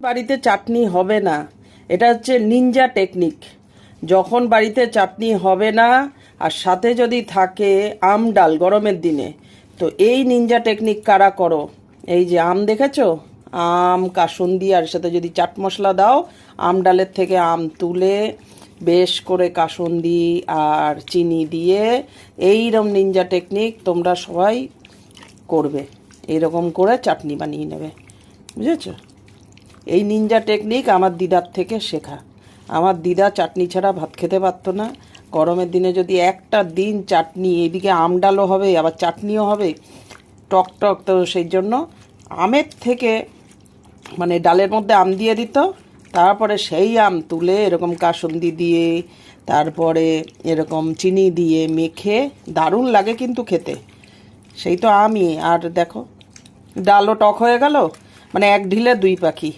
বাড়িতে চাটনি হবে না, এটা হচ্ছে নিনজা টেকনিক। যখন বাড়িতে চাটনি হবে না আর সাথে যদি থাকে আম ডাল গরমের দিনে, তো এই নিনজা টেকনিক কারা করো? এই যে আম দেখেছো, আম কাসুন্দি আর সাথে যদি চাট মশলা দাও, আম ডালের থেকে আম তুলে বেশ করে কাসুন্দি আর চিনি দিয়ে এইরকম নিনজা টেকনিক তোমরা সবাই করবে। এইরকম করে চাটনি বানিয়ে নেবে, বুঝেছো? এই নিনজা টেকনিক আমার দিদার থেকে শেখা। আমার দিদা চাটনি ছাড়া ভাত খেতে পারতো না। গরমের দিনে যদি একটা দিন চাটনি, এদিকে আম ডালও হবে আবার চাটনিও হবে, টক টক, তো সেই জন্য আমের থেকে মানে ডালের মধ্যে আম দিয়ে দিত, তারপরে সেই আম তুলে এরকম কাসুন্দি দিয়ে তারপরে এরকম চিনি দিয়ে মেখে দারুণ লাগে কিন্তু খেতে। সেই তো আমই, আর দেখো ডালও টক হয়ে গেল, মানে এক ঢিলে দুই পাখি।